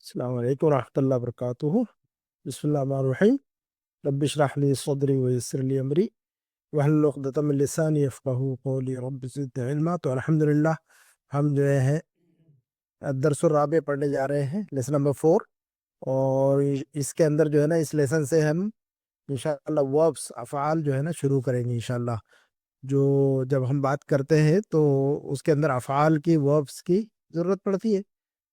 السلام علیکم ورحمۃ اللہ وبرکاتہ۔ بسم اللہ الرحمن الرحیم۔ رب اشرح لی صدری ویسر لی امری واحلل عقدۃ من لسانی یفقہوا قولی رب زدنی علما۔ تو الحمدللہ ہم جو ہے الدرس الرابع پڑھنے جا رہے ہیں، لیسن نمبر 4، اور اس کے اندر جو ہے نا اس لیسن سے ہم انشاءاللہ وربس افعال جو ہے نا شروع کریں گے انشاءاللہ۔ جو جب ہم بات کرتے ہیں تو اس کے اندر افعال کی وربس کی ضرورت پڑتی ہے،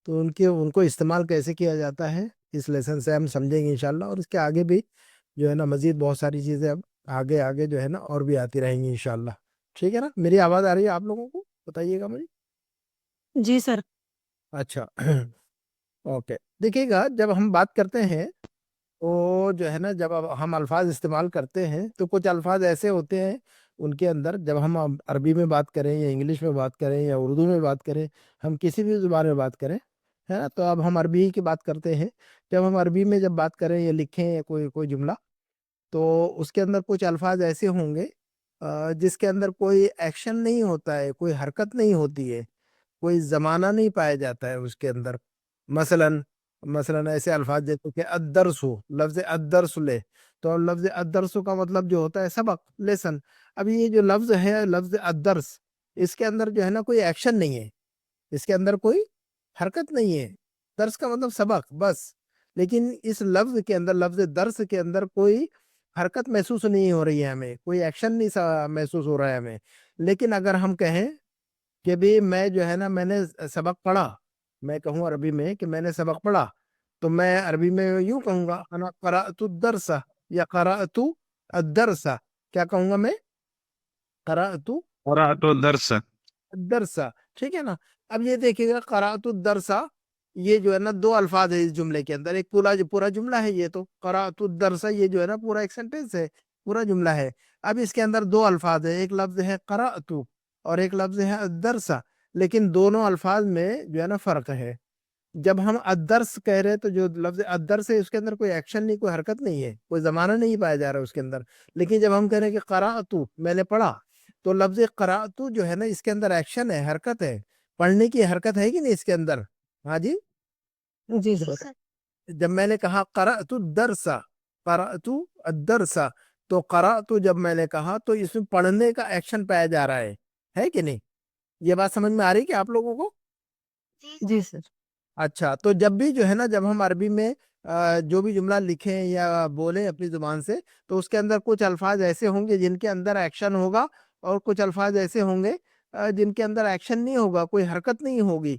تو ان کو استعمال کیسے کیا جاتا ہے اس لیسن سے ہم سمجھیں گے انشاءاللہ، اور اس کے آگے بھی جو ہے نا مزید بہت ساری چیزیں اب آگے آگے جو ہے نا اور بھی آتی رہیں گی انشاءاللہ۔ ٹھیک ہے نا؟ میری آواز آ رہی ہے آپ لوگوں کو؟ بتائیے گا مجھے۔ جی سر۔ اچھا اوکے، دیکھیے گا جب ہم بات کرتے ہیں تو جو ہے نا جب ہم الفاظ استعمال کرتے ہیں تو کچھ الفاظ ایسے ہوتے ہیں ان کے اندر، جب ہم عربی میں بات کریں یا انگلش میں بات کریں یا اردو میں بات کریں، ہم کسی بھی زبان میں بات کریں، ہے نا، تو اب ہم عربی کی بات کرتے ہیں۔ جب ہم عربی میں جب بات کریں یا لکھیں یا کوئی جملہ، تو اس کے اندر کچھ الفاظ ایسے ہوں گے جس کے اندر کوئی ایکشن نہیں ہوتا ہے، کوئی حرکت نہیں ہوتی ہے، کوئی زمانہ نہیں پایا جاتا ہے اس کے اندر۔ مثلاً ایسے الفاظ جیسے کہ الدرس ہو، لفظ الدرس لے، تو لفظ الدرس کا مطلب جو ہوتا ہے سبق، لیسن۔ اب یہ جو لفظ ہے لفظ الدرس، اس کے اندر جو ہے نا کوئی ایکشن نہیں ہے، اس کے اندر کوئی حرکت نہیں ہے۔ درس کا مطلب سبق بس، لیکن اس لفظ کے اندر، لفظ درس کے اندر کوئی حرکت محسوس نہیں ہو رہی ہے، ہمیں کوئی ایکشن نہیں محسوس ہو رہا ہے ہمیں۔ لیکن اگر ہم کہیں کہ بھی میں جو ہے نا میں نے سبق پڑھا، میں کہوں عربی میں کہ میں نے سبق پڑھا، تو میں عربی میں یوں کہوں گا انا قرأت الدرس یا قرأت الدرس۔ کیا کہوں گا میں؟ قرأت قرأت الدرس۔ الدرس، ٹھیک ہے نا؟ اب یہ دیکھیے گا قرأت الدرس، یہ جو ہے نا دو الفاظ ہے اس جملے کے اندر، ایک پورا جملہ ہے یہ، تو قرأت الدرس یہ جو ہے نا پورا ایک سینٹینس ہے، پورا جملہ ہے۔ اب اس کے اندر دو الفاظ ہے، ایک لفظ ہے قرأت اور ایک لفظ ہے الدرس، لیکن دونوں الفاظ میں جو ہے نا فرق ہے۔ جب ہم الدرس کہہ رہے تو جو لفظ الدرس ہے اس کے اندر کوئی ایکشن نہیں، کوئی حرکت نہیں ہے، کوئی زمانہ نہیں پایا جا رہا اس کے اندر۔ لیکن جب ہم کہہ رہے ہیں کہ قرأت، میں نے پڑھا، تو لفظ قرأت جو ہے نا اس کے اندر ایکشن ہے، حرکت ہے، پڑھنے کی حرکت ہے کہ نہیں اس کے اندر؟ ہاں جی، جی سر۔ جب میں نے کہا قرأت الدرس، قرأت الدرس، تو قرأت جب میں نے کہا تو اس میں پڑھنے کا ایکشن پایا جا رہا ہے کہ نہیں؟ یہ بات سمجھ میں آ رہی کہ آپ لوگوں کو؟ جی سر۔ اچھا، تو جب بھی جو ہے نا جب ہم عربی میں جو بھی جملہ لکھیں یا بولیں اپنی زبان سے، تو اس کے اندر کچھ الفاظ ایسے ہوں گے جن کے اندر ایکشن ہوگا، اور کچھ الفاظ ایسے ہوں گے جن کے اندر ایکشن نہیں ہوگا، کوئی حرکت نہیں ہوگی۔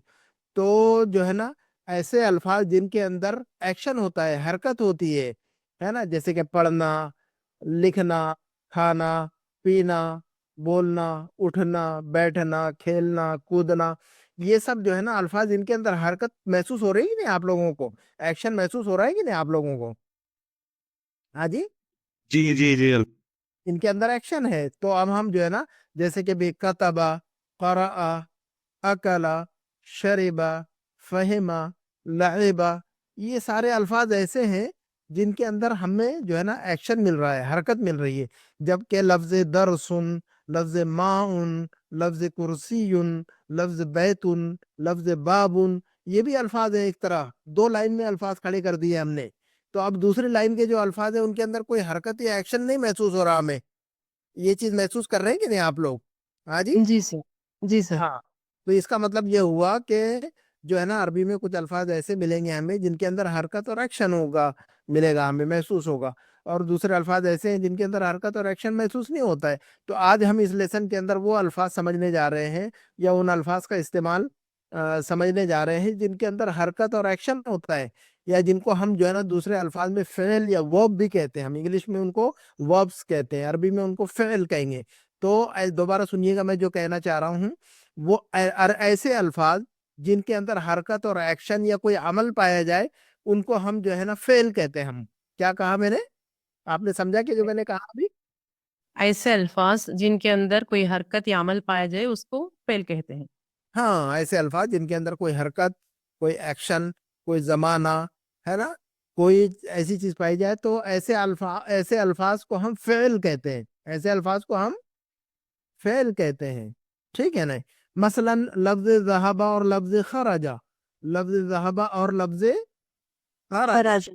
تو جو ہے نا ایسے الفاظ جن کے اندر ایکشن ہوتا ہے، حرکت ہوتی ہے نا، جیسے کہ پڑھنا، لکھنا، کھانا، پینا، بولنا، اٹھنا، بیٹھنا، کھیلنا، کودنا، یہ سب جو ہے نا الفاظ ان کے اندر حرکت محسوس ہو رہی ہے کہ نہیں آپ لوگوں کو؟ ایکشن محسوس ہو رہا ہے کہ نہیں آپ لوگوں کو؟ ہاں جی، جی جی جی ان کے اندر ایکشن ہے۔ تو اب ہم جو ہے نا جیسے کہ بھی کتبا، قرأ، اکلا، شربا، فہما، لعبا، یہ سارے الفاظ ایسے ہیں جن کے اندر ہمیں جو ہے نا ایکشن مل رہا ہے، حرکت مل رہی ہے۔ جبکہ لفظ درسن، لفظ ماؤن، لفظ کرسیون، لفظ بیتن، لفظ بابن، یہ بھی الفاظ ہیں، ایک طرح دو لائن میں الفاظ کھڑے کر دیے ہم نے۔ تو اب دوسری لائن کے جو الفاظ ہیں ان کے اندر کوئی حرکت یا ایکشن نہیں محسوس ہو رہا ہمیں۔ یہ چیز محسوس کر رہے ہیں کہ نہیں آپ لوگ؟ ہاں جی، جی سر۔ جی سر۔ ہاں۔ تو اس کا مطلب یہ ہوا کہ جو ہے نا عربی میں کچھ الفاظ ایسے ملیں گے ہمیں جن کے اندر حرکت اور ایکشن ہوگا، ملے گا ہمیں، محسوس ہوگا، اور دوسرے الفاظ ایسے ہیں جن کے اندر حرکت اور ایکشن محسوس نہیں ہوتا ہے۔ تو آج ہم اس لیسن کے اندر وہ الفاظ سمجھنے جا رہے ہیں، یا ان الفاظ کا استعمال سمجھنے جا رہے ہیں جن کے اندر حرکت اور ایکشن ہوتا ہے، یا جن کو ہم جو ہے نا دوسرے الفاظ میں فعل یا ورب بھی کہتے ہیں۔ ہم انگلش میں ان کو وربس کہتے ہیں، عربی میں ان کو فعل کہیں گے۔ تو دوبارہ سنیے گا میں جو کہنا چاہ رہا ہوں، وہ ایسے الفاظ جن کے اندر حرکت اور ایکشن یا کوئی عمل پایا جائے، ان کو ہم جو ہے نا فعل کہتے ہیں۔ ہم کیا کہا میں نے؟ آپ نے سمجھا کہ جو میں نے کہا ابھی؟ ایسے الفاظ جن کے اندر کوئی حرکت یا عمل پایا جائے اس کو فعل کہتے ہیں۔ ہاں، ایسے الفاظ جن کے اندر کوئی حرکت، کوئی ایکشن، کوئی زمانہ، ہے نا، کوئی ایسی چیز پائی جائے، تو ایسے الفاظ کو ہم فعل کہتے ہیں، ایسے الفاظ کو ہم فعل کہتے ہیں، ٹھیک ہے نا؟ مثلا لفظ ذہبہ اور لفظ خرجہ، لفظ ذہبہ اور لفظ خرج،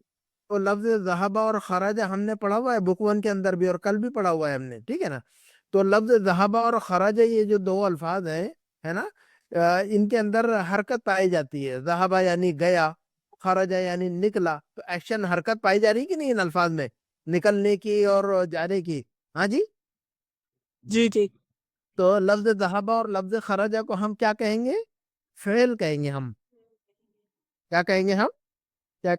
تو لفظ ذہبہ اور خرج ہم نے پڑھا ہوا ہے بک ون کے اندر بھی، اور کل بھی پڑھا ہوا ہے ہم نے، ٹھیک ہے نا. تو لفظ ذہبہ اور خرج یہ جو دو الفاظ ہیں، ہے نا، ان کے اندر حرکت پائی جاتی ہے. ذہبہ یعنی گیا، خرج یعنی نکلا. تو ایکشن، حرکت پائی جا رہی کہ نہیں ان الفاظ میں، نکلنے کی اور جانے کی. ہاں جی. جی جی تو لفظ ذہبہ اور لفظ خرجہ کو ہم کیا کہیں گے؟ فعل کہیں گے ہم. کیا کہیں گے ہم؟ کیا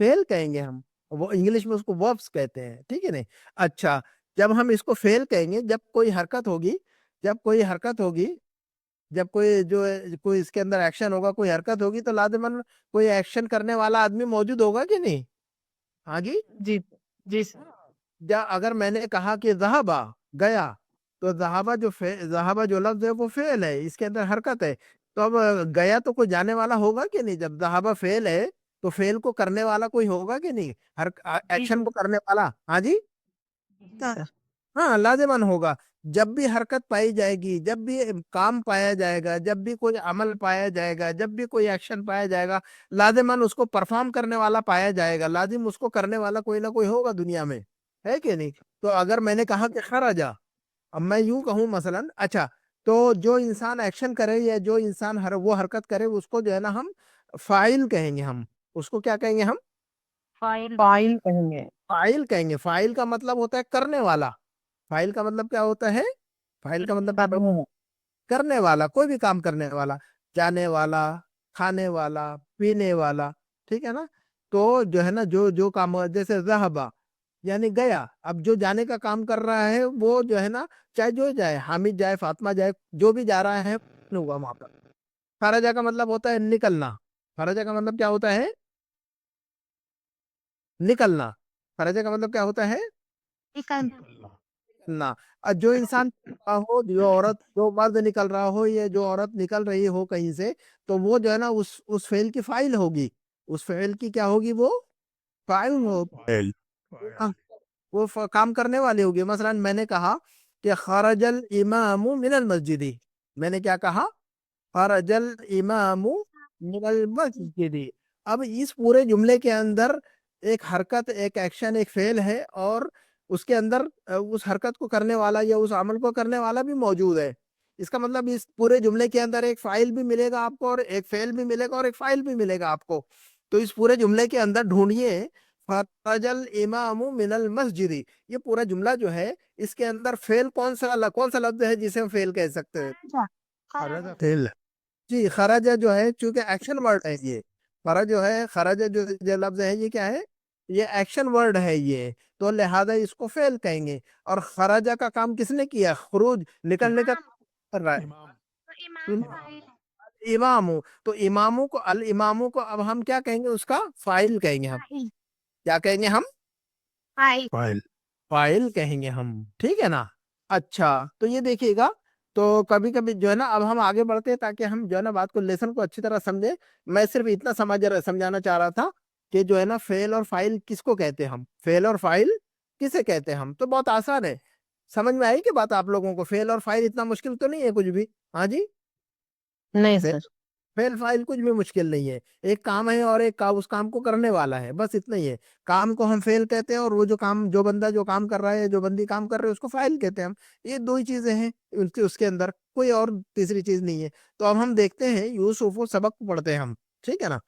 فعل کہیں گے ہم. وہ انگلش میں اس کو وربس کہتے ہیں، ٹھیک ہے نا. اچھا، جب ہم اس کو فعل کہیں گے، جب کوئی حرکت ہوگی، جب کوئی حرکت ہوگی، جب کوئی جو کوئی اس کے اندر ایکشن ہوگا، کوئی حرکت ہوگی، تو لازماً کوئی ایکشن کرنے والا آدمی موجود ہوگا کہ نہیں. ہاں جی. جی جی سر. اگر میں نے کہا کہ ذہبہ گیا، تو ذہبہ جو لفظ ہے وہ فعل ہے، اس کے اندر حرکت ہے. تو اب گیا تو کوئی جانے والا ہوگا کہ نہیں. جب ذہبہ فعل ہے تو فعل کو کرنے والا کوئی ہوگا کہ نہیں، ہر ایکشن کو کرنے والا. ہاں جی. ہاں، لازماً ہوگا. جب بھی حرکت پائی جائے گی، جب بھی کام پایا جائے گا، جب بھی کوئی عمل پایا جائے گا، جب بھی کوئی ایکشن پایا جائے گا، لازماً اس کو پرفارم کرنے والا پایا جائے گا. لازم اس کو کرنے والا کوئی نہ کوئی ہوگا دنیا میں، ہے کہ نہیں. تو اگر میں نے کہا کہ خرجا، اب میں یوں کہوں مثلا، اچھا، تو جو انسان ایکشن کرے یا جو انسان وہ حرکت کرے، اس کو جو ہے نا ہم فاعل کہیں گے. ہم اس کو کیا کہیں گے؟ ہم فائل کہیں گے. فاعل کہیں گے. فاعل کا مطلب ہوتا ہے کرنے والا. فاعل کا مطلب کیا ہوتا ہے؟ فاعل کا مطلب کرنے والا، کوئی بھی کام کرنے والا، جانے والا، کھانے والا، پینے والا، ٹھیک ہے نا. تو جو ہے نا جو کام، جیسے ذہبہ یعنی گیا، اب جو جانے کا کام کر رہا ہے وہ جو ہے نا، چاہے جو جائے، حامد جائے، فاطمہ جائے، جو بھی جا رہا ہے ہوگا وہاں پر. خرجہ کا مطلب ہوتا ہے نکلنا. خرجہ کا مطلب کیا ہوتا ہے؟ نکلنا. خرجہ کا مطلب کیا ہوتا ہے؟ نہ. جو انسان ہو، جو عورت، جو مرد نکل رہا ہو، یا جو عورت نکل رہی ہو کہیں سے، تو وہ جو ہے نا اس فعل کی فاعل ہوگی. اس فعل کی کیا ہوگی؟ وہ فاعل ہوگی. وہ کام کرنے والے ہوگی. مثلا میں نے کہا کہ خرج الامام من المسجد. میں نے کیا کہا؟ خرج الامام من المسجد. اب اس پورے جملے کے اندر ایک حرکت، ایک ایکشن، ایک فعل ہے، اور اس کے اندر اس حرکت کو کرنے والا یا اس عمل کو کرنے والا بھی موجود ہے. اس کا مطلب اس پورے جملے کے اندر ایک فاعل بھی ملے گا آپ کو، اور ایک فعل بھی ملے گا، اور ایک فاعل بھی ملے گا آپ کو. تو اس پورے جملے کے اندر ڈھونڈیے خرج الامام من المسجد. یہ پورا جملہ جو ہے، اس کے اندر فعل کون سا لفظ ہے جسے ہم فعل کہہ سکتے ہیں؟ فعل. جی، خرج جو ہے، چونکہ ایکشن ورڈ ہے یہ. خرج جو ہے، خرج جو لفظ ہے، یہ کیا ہے؟ یہ ایکشن ورڈ ہے یہ. تو لہذا اس کو فعل کہیں گے. اور خرجہ کا کام کس نے کیا؟ خروج، نکلنے کا کر رہا ہے امام. تو اماموں کو، الاماموں کو اب ہم کیا کہیں گے؟ اس کا فاعل کہیں گے. ہم کیا کہیں گے؟ ہم فاعل کہیں گے ہم، ٹھیک ہے نا. اچھا، تو یہ دیکھیے گا. تو کبھی کبھی جو ہے نا، اب ہم آگے بڑھتے ہیں تاکہ ہم جو ہے نا بات کو، لیسن کو اچھی طرح سمجھیں. میں صرف اتنا سمجھانا چاہ رہا تھا کہ جو ہے نا فعل اور فاعل کس کو کہتے ہیں ہم. فعل اور فاعل کسے کہتے ہیں ہم؟ تو بہت آسان ہے. سمجھ میں آئی کہ بات آپ لوگوں کو؟ فعل اور فاعل اتنا مشکل تو نہیں ہے کچھ بھی. ہاں جی. نہیں سر. فعل فاعل کچھ بھی مشکل نہیں ہے. ایک کام ہے اور ایک اس کام کو کرنے والا ہے، بس اتنا ہی ہے. کام کو ہم فعل کہتے ہیں، اور وہ جو بندہ جو کام کر رہا ہے، جو بندی کام کر رہے ہیں، اس کو فاعل کہتے ہیں ہم. یہ دو ہی چیزیں ہیں اس کے اندر، کوئی اور تیسری چیز نہیں ہے. تو اب ہم دیکھتے ہیں یوسف سبق کو پڑھتے ہیں ہم، ٹھیک ہے نا.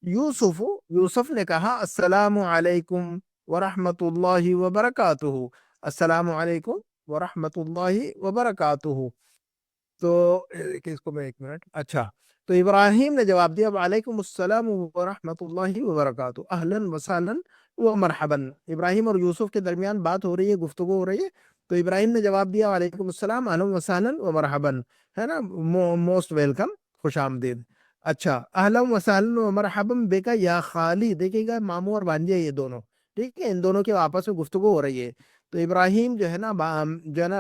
یوسف نے کہا السلام علیکم ورحمۃ اللہ وبرکاتہ. السلام علیکم ورحمۃ اللہ وبرکاتہ. تو اس کو میں ایک منٹ. اچھا، تو ابراہیم نے جواب دیا وعلیکم السلام ورحمۃ اللہ وبرکاتہ، اہلا وسہلا ومرحبا. ابراہیم اور یوسف کے درمیان بات ہو رہی ہے، گفتگو ہو رہی ہے. تو ابراہیم نے جواب دیا وعلیکم السلام، اہلا وسہلا ومرحبا، ہے نا، موسٹ ویلکم، خوش آمدید. اچھا، اہلا وسہلا ومرحبا بک یا خالی. دیکھیے گا، ماموں اور بھانجے یہ دونوں، ٹھیک ہے، ان دونوں کے آپس میں گفتگو ہو رہی ہے. تو ابراہیم جو ہے نا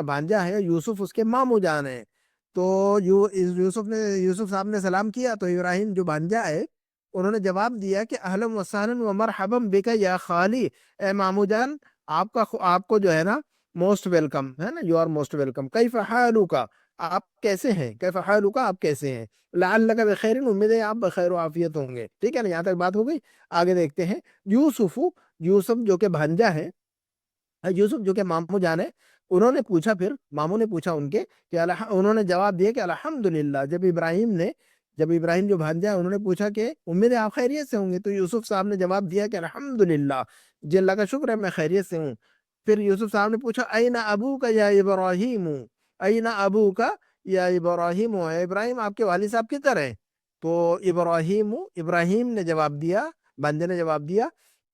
بھانجا ہے، یوسف اس کے ماموں جان ہے. تو یوسف صاحب نے سلام کیا. تو ابراہیم جو بھانجا ہے، انہوں نے جواب دیا کہ اہلا وسہلا ومرحبا بک یا خالی، اے مامو جان، آپ کو جو ہے نا موسٹ ویلکم، ہے نا، یو آر موسٹ ویلکم. کیف حالک، آپ کیسے ہیں، کیف حالک، آپ کیسے ہیں، لعلک بخیر، امید ہے آپ بخیر و عافیت ہوں گے. ٹھیک ہے نا، یہاں تک بات ہو گئی. آگے دیکھتے ہیں. یوسف، یوسف جو کہ بھانجا ہے، یوسف جو کہ ماموں جان ہے، انہوں نے پوچھا، پھر ماموں نے پوچھا ان کے کہ انہوں نے جواب دیا کہ الحمدللہ. جب ابراہیم جو بھانجا ہے انہوں نے پوچھا کہ امید ہے آپ خیریت سے ہوں گے، تو یوسف صاحب نے جواب دیا کہ الحمدللہ، جی اللہ کا شکر ہے میں خیریت سے ہوں. پھر یوسف صاحب نے پوچھا این ابوک یا ابراہیم، این ابوک یا ابراہیم، اے ابراہیم آپ کے والد صاحب کدھر ہیں؟ تو ابراہیم نے جواب دیا، بندے نے جواب دیا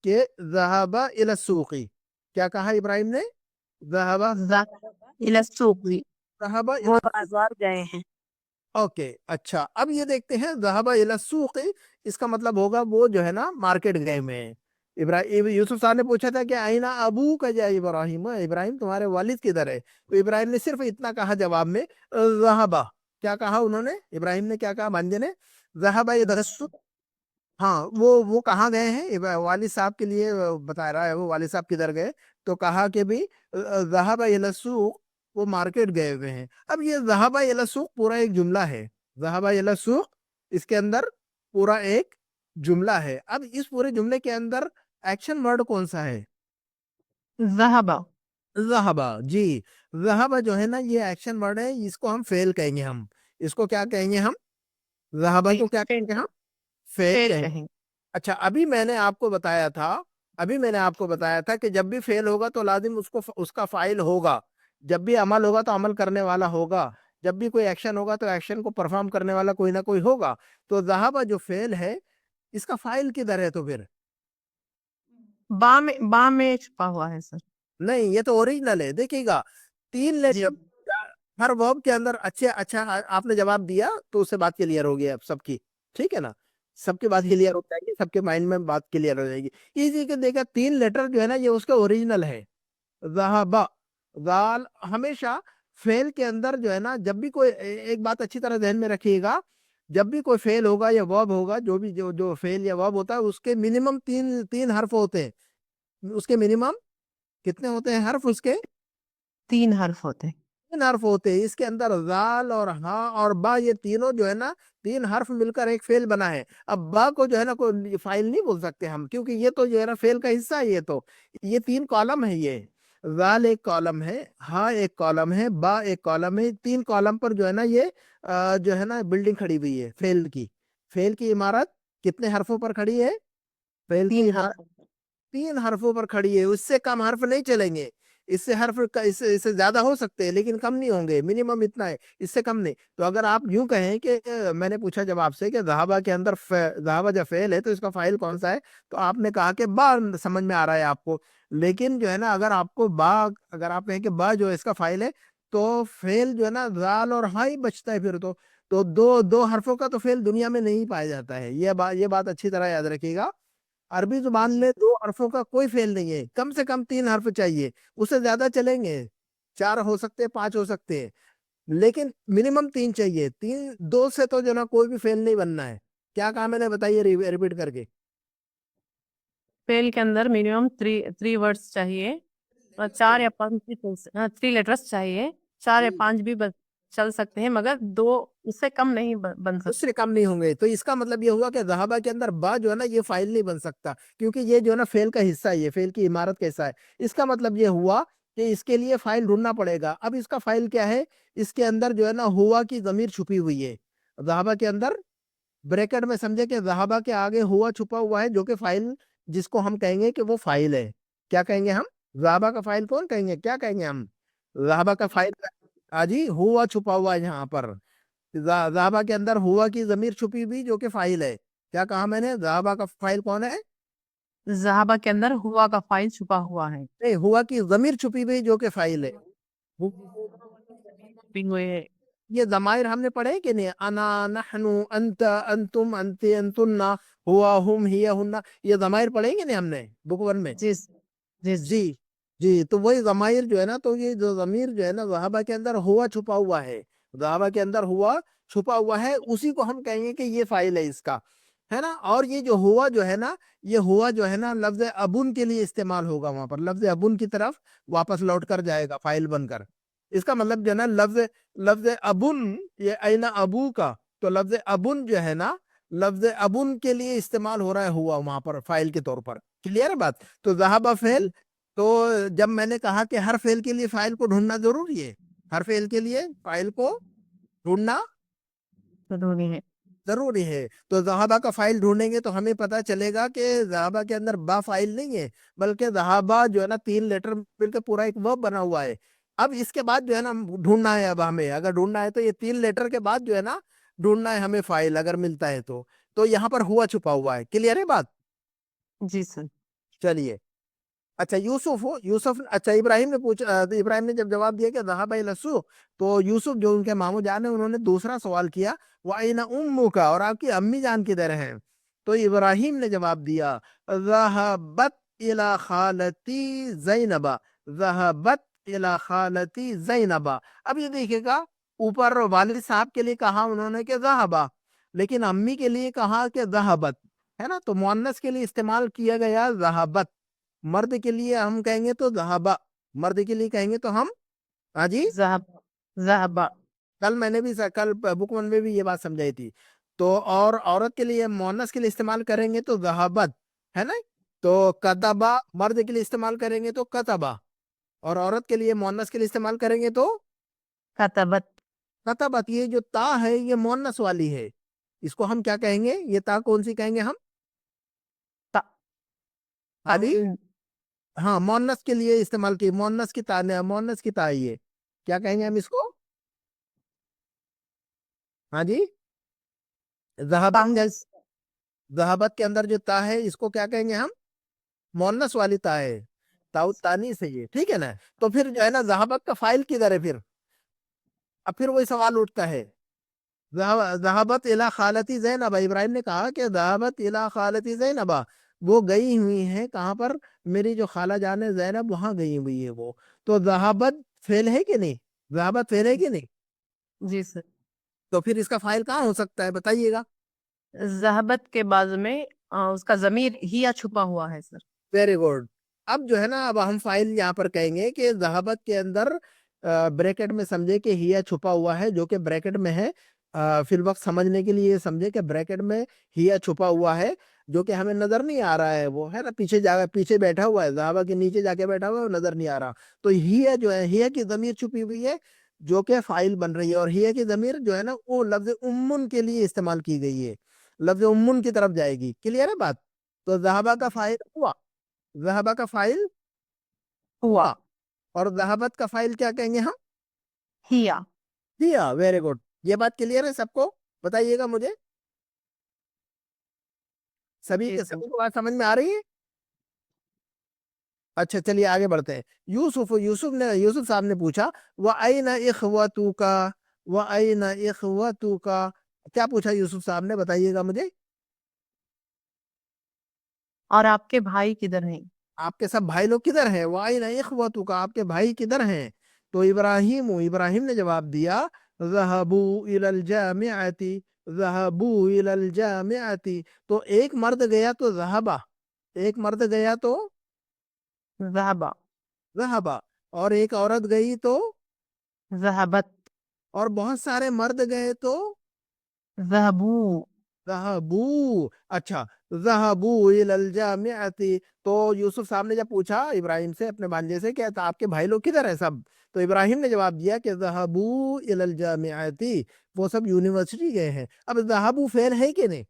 کہ ذهب الى السوق. کیا کہا ابراہیم نے؟ ذهب الى السوق، ذهب وہ الى. بازار گئے ہیں. اوکے اچھا، اب یہ دیکھتے ہیں ذهب الى السوق، اس کا مطلب ہوگا وہ جو ہے نا مارکیٹ گئے میں. ابراہیم، یوسف صاحب نے پوچھا تھا کہ اینا ابو کا جا ابراہیم، ابراہیم تمہارے والد کدھر ہے؟ تو ابراہیم نے صرف اتنا کہا جواب میں، ذهب. کیا کہا انہوں نے؟ ابراہیم نے کیا کہا بندے نے؟ ذهب الى السوق. ہاں وہ کہاں گئے ہیں، والد صاحب کے لیے بتا رہا ہے وہ والد صاحب کدھر گئے. تو کہا کہ بھی ذهب الى السوق، وہ مارکیٹ گئے ہوئے ہیں. اب یہ ذهب الى السوق پورا ایک جملہ ہے. ذهب الى السوق اس کے اندر پورا ایک جملہ ہے. اب اس پورے جملے کے اندر ایکشن ورڈ کون سا ہے؟ ذهب. ذهب. جی، ذهب جو ہے نا یہ ایکشن ورڈ ہے، اس کو ہم فعل کہیں گے. ہم اس کو کیا کہیں گے؟ ہم ذهب کو کیا کہیں گے؟ ہم فعل فعل کہیں گے. کہیں. اچھا، ابھی میں نے آپ کو بتایا تھا کہ جب بھی فعل ہوگا تو لازم اس کا فاعل ہوگا، جب بھی عمل ہوگا تو عمل کرنے والا ہوگا، جب بھی کوئی ایکشن ہوگا تو ایکشن کو پرفارم کرنے والا کوئی نہ کوئی ہوگا. تو ذہب جو فعل ہے اس کا فاعل کدھر ہے؟ تو پھر با میں چھپا ہوا ہے سر. نہیں، یہ تو اوریجنل ہے. دیکھیے گا، تین جی. ہر ورب کے اندر. اچھا آپ نے جواب دیا تو اس سے بات کلیئر ہو گئی اب سب کی. ٹھیک ہے نا، سب کی بات جی. کلیئر ہو جائے گی، سب کے مائنڈ میں بات کلیئر ہو جائے گی. اسی کے دیکھا 3 لیٹر جو ہے نا یہ اس کا اوریجنل ہے. ذہب، ذال. ہمیشہ فعل کے اندر جو ہے نا جب بھی کوئی ایک بات اچھی طرح ذہن میں رکھیے گا، جب بھی کوئی فعل ہوگا یا ورب ہوگا، جو بھی جو فعل یا ورب ہوتا ہے اس کے منیمم تین حرف ہوتے ہیں. اس کے منیمم کتنے ہوتے ہیں حرف؟ اس کے 3 حرف ہوتے ہیں. 3 حرف ہوتے ہیں. اس کے اندر ذال اور ہاں اور با، یہ تینوں جو ہے نا 3 حرف مل کر ایک فعل بنا ہے. اب با کو جو ہے نا کوئی فائل نہیں بول سکتے ہم، کیونکہ یہ تو جو ہے نا فعل کا حصہ ہے. یہ 3 کالم ہے. یہ ذال ایک کالم ہے، ہاں ایک کالم ہے، با ایک کالم ہے. 3 کالم پر جو ہے نا یہ جو ہے نا بلڈنگ کھڑی ہوئی ہے فعل کی عمارت. کتنے حرفوں پر کھڑی ہے؟ فعل 3 کی حرف. 3 حرفوں پر کھڑی ہے. اس سے کم حرف نہیں چلیں گے. اس سے زیادہ ہو سکتے ہیں لیکن کم نہیں ہوں گے. منیمم اتنا ہے، اس سے کم نہیں. تو اگر آپ یوں کہیں کہ میں نے پوچھا جب آپ سے کہ ذہابہ کے اندر ذہابہ جب فعل ہے تو اس کا فاعل کون سا ہے، تو آپ نے کہا کہ با سمجھ میں آ رہا ہے آپ کو. لیکن جو ہے نا اگر آپ کہیں کہ با جو ہے اس کا فاعل ہے، تو فعل جو ہے نا ذال اور ہاں ہی بچتا ہے. پھر تو دو حرفوں کا تو فعل دنیا میں نہیں پایا جاتا ہے. یہ بات اچھی طرح یاد رکھیے گا. عربی زبان میں 2 حرفوں کا کوئی فعل نہیں ہے. کم سے کم 3 حرف چاہیے. اس سے زیادہ چلیں گے، 4 ہو سکتے ہیں، 5 ہو سکتے ہیں، لیکن منیمم 3 چاہیے. 2 سے تو جو نا کوئی بھی فعل نہیں بننا ہے. کیا کہا میں نے؟ بتائیے ریپیٹ کر کے. فعل کے اندر منیمم 3 ورڈز چاہیے، 4 یا 5 3 لیٹرز چاہیے. 4 یا 5 بھی چل سکتے ہیں، مگر 2 اس سے کم نہیں بن اس سکتے. سے کم نہیں ہوں گے. تو اس کا مطلب یہ ہوا کہ ذہابہ کے اندر با جو ہے نا یہ فاعل نہیں بن سکتا، کیونکہ یہ جو ہے نا فعل کا حصہ ہے، یہ فعل کی عمارت کا حصہ ہے. اس کا مطلب یہ ہوا کہ اس کے لیے فاعل ڈھونڈنا پڑے گا. اب اس کا فاعل کیا ہے؟ اس کے اندر جو ہے نا ہوا کی ضمیر چھپی ہوئی ہے. ذہابہ کے اندر بریکٹ میں سمجھے کہ ذہابہ کے آگے ہوا چھپا ہوا ہے، جو کہ فاعل، جس کو ہم کہیں گے کہ وہ فاعل ہے. کیا کہیں گے ہم؟ ذہابہ کا فاعل کون کہیں گے؟ کیا کہیں گے ہم؟ ذہابہ کا فاعل جی ہوا چھپا ہوا ہے. یہاں پر ذہابہ کے اندر ہوا کی ضمیر چھپی ہوئی جو کہ فاعل ہے. کیا کہا میں نے؟ ذہابہ کا فاعل کون ہے؟ ذہابہ کے اندر ہوا کا فاعل چھپا ہوا ہے. نہیں، ہوا کی ضمیر چھپی ہوئی جو کہ فاعل ہے. یہ ضمائر ہم نے پڑھے کہ نہیں؟ انا، نحن، انت، انتم، انتی، انتن، ہوا، ہم، ہی، ہن. یہ ضمائر پڑھیں گے نہیں ہم نے بک 1 میں؟ جی جی جی جی. تو وہی ضمائر جو ہے نا، تو یہ جو ضمیر جو ہے نا ذہابہ کے اندر ہوا چھپا ہوا ہے، ذہابہ کے اندر ہوا چھپا ہوا ہے، اسی کو ہم کہیں گے کہ یہ فاعل ہے اس کا، ہے نا. اور یہ جو ہوا جو ہے نا، یہ ہوا جو ہے نا لفظ ابن کے لیے استعمال ہوگا. وہاں پر لفظ ابن کی طرف واپس لوٹ کر جائے گا فاعل بن کر. اس کا مطلب جو ہے نا لفظ ابن، یہ این ابو کا، تو لفظ ابن جو ہے نا لفظ ابن کے لیے استعمال ہو رہا ہے ہوا وہاں پر فائل کے طور پر. کلیئر ہے بات؟ تو ذہب فعل، تو جب میں نے کہا کہ ہر فعل کے لیے فائل کو ڈھونڈنا ضروری ہے، ہر فعل کے لیے فائل کو ڈھونڈنا ضروری ہے. ضروری ہے. تو ذہابہ کا فائل ڈھونڈیں گے تو ہمیں پتا چلے گا کہ ذہابہ کے اندر با فائل نہیں ہے، بلکہ ذہابہ جو ہے نا 3 لیٹر مل کے پورا ایک ورب بنا ہوا ہے. اب اس کے بعد جو ہے نا ڈھونڈنا ہے، اب ہمیں اگر ڈھونڈنا ہے تو یہ 3 لیٹر کے بعد جو ہے نا ڈھونڈنا ہے ہمیں فائل اگر ملتا ہے تو یہاں پر ہوا چھپا ہوا ہے. کلیئر ہے بات؟ جی سر. چلیے اچھا یوسف اچھا ابراہیم نے پوچھا، ابراہیم نے جب جواب دیا کہ ذہب السوق، تو یوسف جو ان کے مامو جان ہیں انہوں نے دوسرا سوال کیا وَأَيْنَ أُمُّكَ، اور آپ کی امی جان کدھر ہیں؟ تو ابراہیم نے جواب دیا ذهبت الى خالتی زینب، ذهبت الى خالتی زینب. اب یہ دیکھیے گا اوپر والد صاحب کے لیے کہا انہوں نے کہ ذهب، لیکن امی کے لیے کہا کہ ذهبت، ہے نا؟ تو مؤنث کے لیے استعمال کیا گیا ذهبت، مرد کے لیے ہم کہیں گے تو ذہبہ، مرد کے لیے کہیں گے تو ہم ہاں جی. ذہبہ. کل میں نے بھی کل بک ون میں بھی یہ بات سمجھائی تھی. تو اور عورت کے لیے مؤنث کے لیے استعمال کریں گے تو ذہبت، ہے نا؟ تو کتبہ مرد کے لیے استعمال کریں گے تو کتبہ، اور عورت کے لیے مؤنث کے لیے استعمال کریں گے تو کتبت. کتبت. یہ جو تا ہے یہ مؤنث والی ہے، اس کو ہم کیا کہیں گے؟ یہ تا کون سی کہیں گے ہم؟ علی ہاں مؤنث کے لیے استعمال کی، مؤنث کی تا، مؤنث کی تا، یہ کیا کہیں گے ہم اس کو؟ ہاں جی ذہبت، ذہبت کے اندر جو تا ہے اس کو کیا کہیں گے ہم؟ مؤنث والی تا ہے، تاؤ تانی سے یہ، ٹھیک ہے نا؟ تو پھر جو ہے نا ذہبت کا فائل کدھر ہے پھر؟ اب پھر وہی سوال اٹھتا ہے ذہبت الی خالتی زینب. ابراہیم نے کہا کہ ذہبت الی خالتی زینب، وہ گئی ہوئی ہیں کہاں پر؟ میری جو خالہ جان ہے زینب وہاں گئی ہوئی ہے وہ. تو ذہبت فعل ہے کہ نہیں؟ ذہبت فعل ہے کہ نہیں؟ جی سر. تو پھر اس کا فائل کہاں ہو سکتا ہے بتائیے گا؟ ذہبت کے بعد میں اس کا ضمیر ہیا چھپا ہوا ہے سر. Very good. اب جو ہے نا اب ہم فائل یہاں پر کہیں گے کہ ذہبت کے اندر بریکٹ میں سمجھے کہ ہیا چھپا ہوا ہے، جو کہ بریکٹ میں ہے. فی الوقت سمجھنے کے لیے سمجھے کہ بریکٹ میں ہیا چھپا ہوا ہے، جو کہ ہمیں نظر نہیں آ رہا ہے، وہ ہے نا پیچھے بیٹھا ہوا ہے، ذہبہ کے نیچے جا کے بیٹھا ہوا ہے، وہ نظر نہیں آ رہا. تو ہیا جو ہے، ہیا کی ضمیر چھپی ہوئی ہے جو کہ فائل بن رہی ہے، اور ہیا کی ضمیر جو ہے نا وہ لفظ امن کے لیے استعمال کی گئی ہے، لفظ امن کی طرف جائے گی. کلیئر ہے بات؟ تو ذہبہ کا فائل ہوا، ذہبہ کا فائل ہوا، اور ذہبت کا فائل کیا کہیں گے ہم؟ ہیا. ہیا. Very good. یہ بات کلیئر ہے سب کو؟ بتائیے گا مجھے سبھی کے سبھی کو بات سمجھ میں آ رہی ہے؟ اچھا چلیے آگے بڑھتے ہیں. یوسف صاحب نے پوچھا وَأَيْنَ إِخْوَتُكَ وَأَيْنَ إِخْوَتُكَ، کیا پوچھا یوسف صاحب نے؟ بتائیے گا مجھے. اور آپ کے بھائی کدھر ہیں؟ آپ کے سب بھائی لوگ کدھر ہیں؟ وَأَيْنَ إِخْوَتُكَ، آپ کے بھائی کدھر ہیں؟ تو ابراہیم نے جواب دیا ذَهَبُوا إِلَى الْجَامِعَةِ، ذَهَبُوا إِلَى الْجَامِعَةِ. تو ایک مرد گیا تو ذہبہ، ایک مرد گیا تو ذہبہ. ذہبہ، اور ایک عورت گئی تو، ذہبت. اور بہت سارے مرد گئے تو ذہبو. ذہبوا. اچھا ذہبوا الی الجامعۃ. تو یوسف صاحب نے جب پوچھا ابراہیم سے، اپنے بھانجے سے، کہ آپ کے بھائی لوگ کدھر ہیں سب؟ تو ابراہیم نے جواب دیا کہ ذہبوا الی الجامعۃ، وہ سب یونیورسٹی گئے ہیں. اب ذہبوا فعل ہے کہ نہیں؟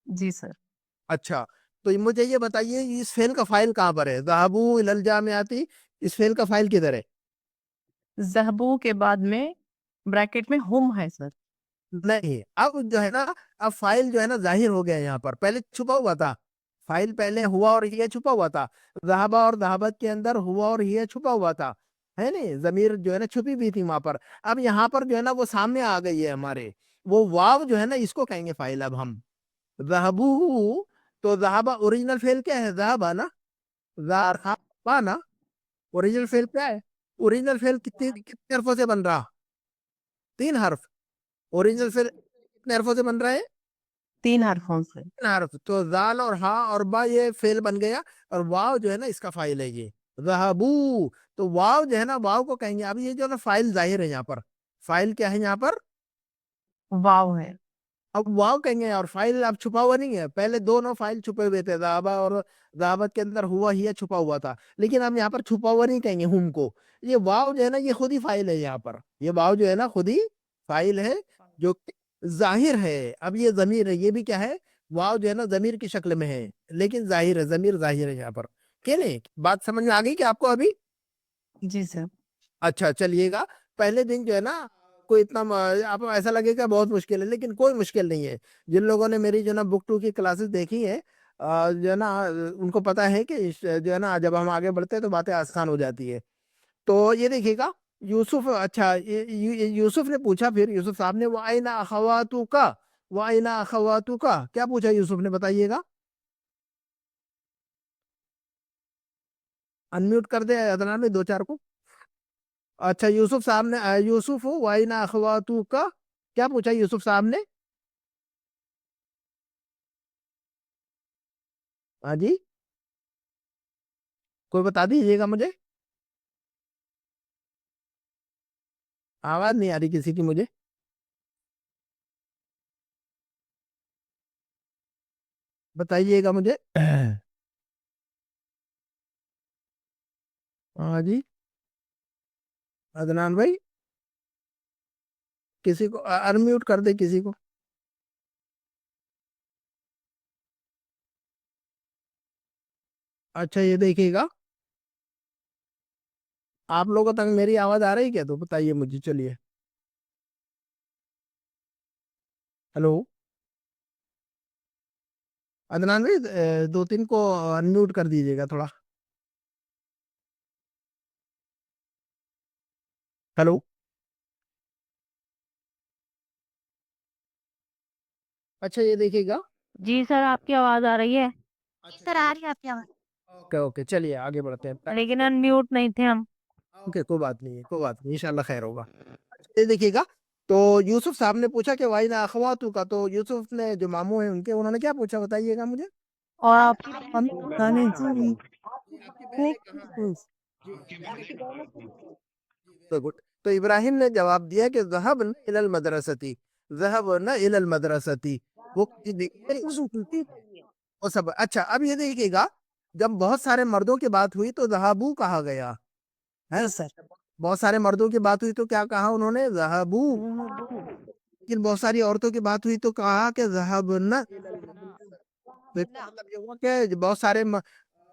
جی سر. اچھا تو مجھے یہ بتائیے اس فعل کا فاعل کہاں پر ہے؟ ذہبوا الی الجامعۃ، اس فعل کا فاعل کدھر ہے؟ ذہبو کے بعد میں بریکٹ میں ہم ہے سر. نہیں، اب جو ہے نا اب فائل جو ہے نا ظاہر ہو گیا یہاں پر، پہلے چھپا ہوا تھا فائل، پہلے ہوا اور یہ چھپا ہوا تھا. ذہبہ اور ذہبت کے اندر ہوا اور یہ چھپا ہوا تھا، ہے نہیں؟ ضمیر جو ہے نا چھپی بھی تھی وہاں پر. اب یہاں پر جو ہے نا وہ سامنے آ گئی ہے ہمارے، وہ واو جو ہے نا اس کو کہیں گے فائل. اب ہم ذہبو، تو ذہبہ اوریجنل فعل کیا ہے؟ ذہبہ نا، ذہبہ نا. اوریجنل فعل کیا ہے؟ اوریجنل فعل کتنے حرفوں سے بن رہا؟ 3 حرف. اوریجنل فعل کتنے حرفوں سے بن رہا ہے؟ 3 حرفوں سے. 3 حرف. تو ذال اور ہا اور با یہ فعل بن گیا، اور واو جو ہے نا اس کا فاعل ہے یہ ذہبو. تو واو جو ہے نا واو کو کہیں گے. اب یہ جو ہے نا فائل ظاہر ہے یہاں پر, فائل کیا ہے یہاں پر, واو ہے. اب واو کہیں گے, اور فائل اب چھپا ہوا نہیں ہے. پہلے دونوں فائل چھپے ہوئے تھے, ذہبہ اور ذہبت کے اندر ہوا ہی چھپا ہوا تھا, لیکن ہم یہاں پر چھپا ہوا نہیں کہیں گے ہم کو. یہ واو جو ہے نا یہ خود ہی فائل ہے یہاں پر, یہ واو جو ہے نا خود ہی فائل ہے جو ظاہر ہے. اب یہ ضمیر ہے, یہ بھی کیا ہے, واو جو ہے نا ضمیر کی شکل میں ہے لیکن ظاہر ہے, ضمیر ظاہر ہے یہاں پر. کہ نہیں, بات سمجھ میں آ گئی کہ آپ کو ابھی؟ جی سر. اچھا چلیے گا. پہلے دن جو ہے نا کوئی اتنا آپ کو ایسا لگے گا بہت مشکل ہے, لیکن کوئی مشکل نہیں ہے. جن لوگوں نے میری جو ہے نا بک 2 کی کلاسز دیکھی ہے جو ہے نا ان کو پتا ہے کہ جو ہے نا جب ہم آگے بڑھتے ہیں تو باتیں آسان ہو جاتی ہے. تو یہ دیکھیے گا یوسف, اچھا یوسف نے پوچھا, پھر یوسف صاحب نے وَأَيْنَ أَخَوَاتُكَ وَأَيْنَ أَخَوَاتُكَ کیا پوچھا یوسف نے, بتائیے گا. انمیوٹ کر دے عدنان میں 2-4 کو. اچھا یوسف صاحب نے, یوسف وَأَيْنَ أَخَوَاتُكَ کیا پوچھا یوسف صاحب نے؟ ہاں جی, کوئی بتا دیجیے گا مجھے, آواز نہیں آ رہی کسی کی مجھے, بتائیے گا مجھے. ہاں جی عدنان بھائی, کسی کو انمیوٹ کر دے کسی کو. اچھا یہ دیکھیے گا, آپ لوگوں تک میری آواز آ رہی کیا, تو بتائیے مجھے. چلیے ہلو عدنان بھائی, 2-3 کو انمیوٹ کر دیجیے گا تھوڑا. ہلو اچھا یہ دیکھیے گا. جی سر آپ کی آواز آ رہی ہے. سر آ رہی ہے آپ کی آواز. اوکے اوکے چلیے آگے بڑھتے ہیں. لیکن ان میوٹ نہیں تھے ہم. اوکے کوئی بات نہیں ہے, کوئی بات نہیں, انشاءاللہ خیر ہوگا. یہ دیکھیے گا, تو یوسف صاحب نے پوچھا کہ وَأَيْنَ أَخَوَاتُكَ, تو یوسف نے جو ماموں ہیں ان کے, انہوں نے کیا پوچھا بتائیے گا مجھے. اور آپ کی بہنیں جی. آپ کی بہنیں کہاں ہیں؟ تو گڈ. تو ابراہیم نے جواب دیا کہ ذهبنا الى المدرسة, ذهبنا الى المدرسة. وہ وہ سب. اچھا اب یہ دیکھیے گا, جب بہت سارے مردوں کی بات ہوئی تو ذهبوا کہا گیا ہے. بہت سارے مردوں کی بات ہوئی تو کیا کہا انہوں نے, ذهبوا. لیکن بہت ساری عورتوں کی بات ہوئی تو کہا کہ ذهبنا. مطلب یہ ہوا کہ بہت سارے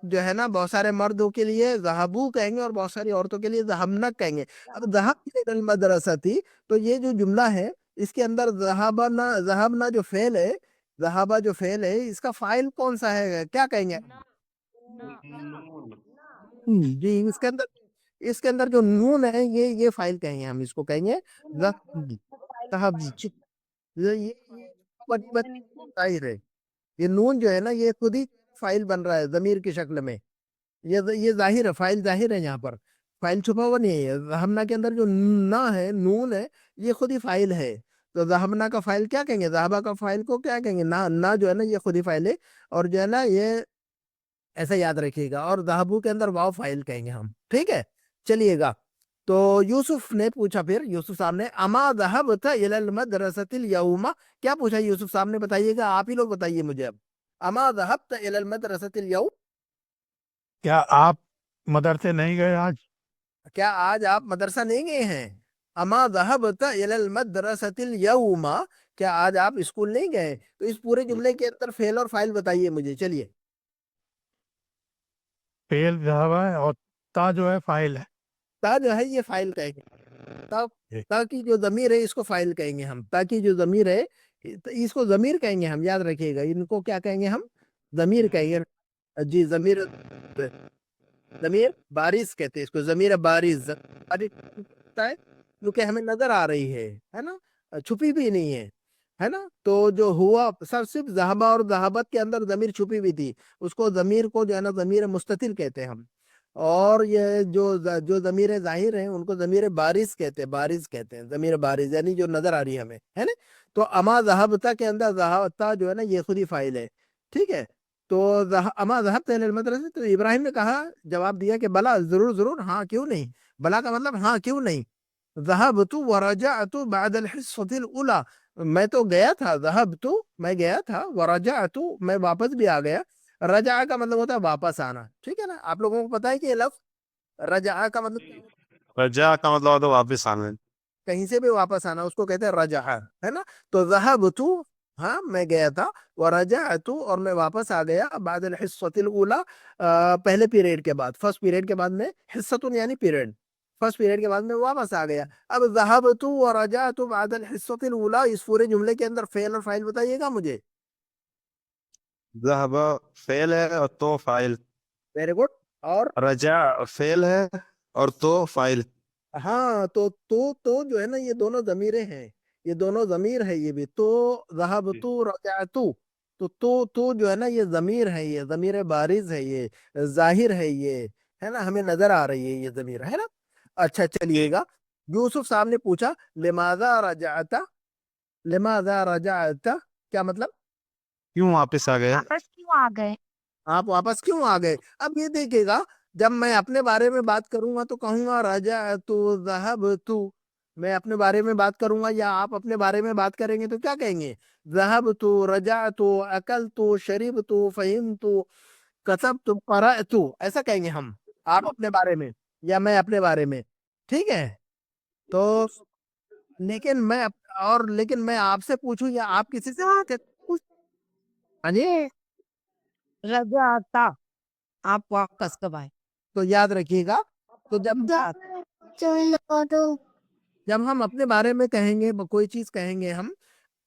جو ہے نا بہت سارے مردوں کے لیے ذہبو کہیں گے اور بہت ساری عورتوں کے لیے ذہبنا کہیں گے. اب ذہب المدرسہ تھی, تو یہ جو جملہ ہے اس کے اندر ذہبنا جو فعل ہے, ذہبہ جو فعل ہے, اس کا فاعل کون سا ہے, کیا کہیں گے جی. اس کے اندر جو نون ہے یہ فاعل کہیں گے, ہم اس کو کہیں گے ذہب. یہ ظاہر ہے, یہ نون جو ہے نا یہ خود ہی فائل بن رہا ہے ضمیر کی شکل میں. یہ ظاہر ہے, فائل ظاہر ہے یہاں پر, فائل چھپا ہوا نہیں ہے. ذہبنا کے اندر جو نا ہے, نون ہے, یہ خود ہی فائل ہے. تو ذہبنا کا فائل کیا کہیں گے, ذہبہ کا فائل کو کیا کہیں گے, نا جو ہے نا یہ خود ہی فائل ہے. اور جو ہے نا یہ ایسا یاد رکھیے گا, اور ذہبو کے اندر واو فائل کہیں گے ہم. ٹھیک ہے چلیے گا. تو یوسف نے پوچھا, پھر یوسف صاحب نے اما ذهبت الى المدرسة اليوم, کیا پوچھا یوسف صاحب نے, بتائیے گا, آپ ہی لوگ بتائیے مجھے. اب اما ذهبت الى المدرسة اليوم, کیا آپ مدرسے نہیں گئے آج؟ کیا آج آپ مدرسہ نہیں گئے ہیں. اما ذهبت الى المدرسة اليوم, کیا آج آپ اسکول نہیں گئے. تو اس پورے جملے کے اندر فعل اور فاعل بتائیے مجھے. چلیے فعل ذهب ہے اور تا جو ہے فاعل ہے. تا جو ہے یہ فائل کہیں گے, تا کی جو ضمیر ہے اس کو فائل کہیں گے ہم. تا کی جو ضمیر ہے اس کو ضمیر کہیں گے ہم, یاد رکھیے گا. ان کو کیا کہیں گے ہم, ضمیر کہیں گے. جی ضمیر, ضمیر بارز کہتے ہیں اس کو, ضمیر بارز ہے کیونکہ ہمیں نظر آ رہی ہے نا, چھپی بھی نہیں ہے نا. تو جو ہوا صرف ذہبہ اور ذہبت کے اندر ضمیر چھپی ہوئی تھی, اس کو ضمیر کو جو ہے نا ضمیر مستتر کہتے ہیں ہم. اور یہ جو ضمیر ظاہر ہیں ان کو ضمیر بارز کہتے ہیں, بارز کہتے ہیں, ضمیر بارز یعنی جو نظر آ رہی ہے ہمیں, ہے نا. تو اما ذہبتا کے اندر ذہبتا جو ہے نا یہ خود ہی فاعل ہے. ٹھیک ہے تو اما ذهبت الى المدرسه، تو ابراہیم نے کہا، جواب دیا کہ بلا، ضرور ضرور، ہاں کیوں نہیں. بلا کا مطلب ہاں کیوں نہیں. ذهبت ورجعت بعد الحصه الاولى، میں تو گیا تھا. ذهبت میں گیا تھا، ورجعت میں واپس بھی آ گیا. رجع کا مطلب ہوتا ہے واپس آنا. ٹھیک ہے نا. آپ لوگوں کو پتا ہے کہ یہ لفظ رجع کا مطلب کیا ہوتا ہے؟ رجا کا مطلب ہوتا ہے واپس آنا. کہیں سے بھی واپس آنا، اس کو کہتے ہیں رجع، ہے نا. تو ذهبت، ہاں میں گیا تھا. ورجعت اور میں واپس آ گیا. بعد الحصۃ الاولى، پہلے پیریڈ کے بعد، فرسٹ پیریڈ کے بعد میں، حصۃ یعنی پیریڈ، فرسٹ پیریڈ کے بعد میں واپس آ گیا. اب ذهبت ورجعت بعد الحصۃ الاولى، اس پورے جملے کے اندر فعل اور فاعل بتائیے گا مجھے. ذهب فعل ہے اور تو فاعل. Very good. اور رجا فعل ہے اور تو فاعل. ہاں، تو جو ہے نا، یہ دونوں ضمیریں ہیں، یہ دونوں ضمیر ہے. یہ بھی تو، ذهبت رجعت، تو جو ہے نا یہ ضمیر ہے، یہ ضمیر بارز ہے، یہ ظاہر ہے، یہ ہے نا، ہمیں نظر آ رہی ہے یہ ضمیر، ہے نا. اچھا چلیے گا. یوسف صاحب نے پوچھا لماذا رجعت، لماذا رجعت کیا مطلب؟ کیوں واپس آ گیا؟ واپس کیوں آ گئے؟ آپ واپس کیوں آ گئے؟ اب یہ دیکھیے گا، جب میں اپنے بارے میں بات کروں گا تو کہوں گا رجعت ذهبت. میں اپنے بارے میں بات کروں گا یا آپ اپنے بارے میں بات کریں گے تو کیا کہیں گے؟ ذهبت، رجعت، اکلت، شربت، فہمت، کتبت، قرأت، ایسا کہیں گے ہم، آپ اپنے بارے میں یا میں اپنے بارے میں. ٹھیک ہے. تو لیکن میں آپ سے پوچھوں یا آپ کسی سے ہاں جی، رجعت، آپ واپس کب آئے؟ تو یاد رکھیے گا. تو جب ہم اپنے بارے میں کہیں گے، کوئی چیز کہیں گے ہم،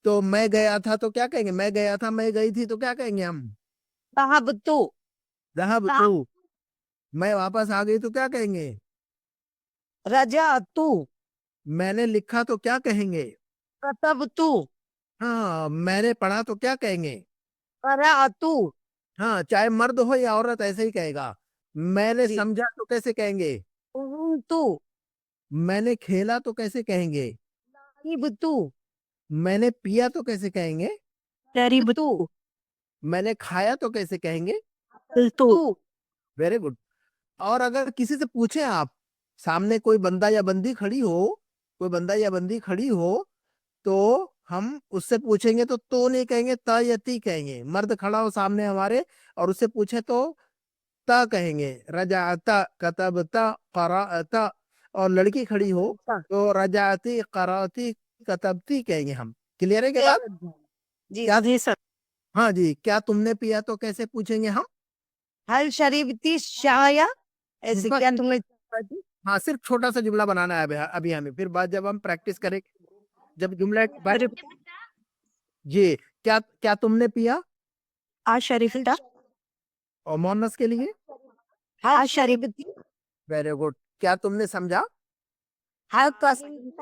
تو میں گیا تھا تو کیا کہیں گے؟ میں گیا تھا، میں گئی تھی تو کیا کہیں گے ہم؟ ذهبت، ذهبت. میں واپس آ گئی تو کیا کہیں گے؟ رجعت، میں نے لکھا تو کیا کہیں گے؟ كتبت، ہاں، میں نے پڑھا تو کیا کہیں گے؟ قرأت. ہاں، چاہے مرد ہو یا عورت ایسے ہی کہے گا. میں نے جی. سمجھا تو کیسے کہیں گے؟ فهمت، میں نے کھیلا تو کیسے کہیں گے؟ لعبت، میں نے پیا تو کیسے کہیں گے؟ شربت، میں نے کھایا تو کیسے کہیں گے؟ قلت. Very good. اور اگر کسی سے پوچھیں آپ، سامنے کوئی بندہ یا بندی کھڑی ہو، کوئی بندہ یا بندی کھڑی ہو، تو ہم اس سے پوچھیں گے تو نہیں کہیں گے، تا یا تی کہیں گے. مرد کھڑا ہو سامنے ہمارے اور اس سے پوچھیں تو تا کہیں گے. رجعت، کتبت، قرأت. اور لڑکی کھڑی ہو تو رجعتی، قرأتی، کتبتی کہیں گے ہم. کلیئر ہے کے بعد؟ جی کیا؟ جی سر. ہاں جی. کیا تم نے پیا تو کیسے پوچھیں گے ہم؟ هل شربت الشاي؟ ایسے کیا تم نے؟ ہاں، صرف چھوٹا سا جملہ بنانا ہے ابھی ہمیں، پھر بعد جب ہم پریکٹس کریں، جب جملہ جی. کیا تم نے پیا؟ شربت، اور مونس کے لیے هل شربت، ویری گڈ. کیا تم نے سمجھا؟ هل فهمت،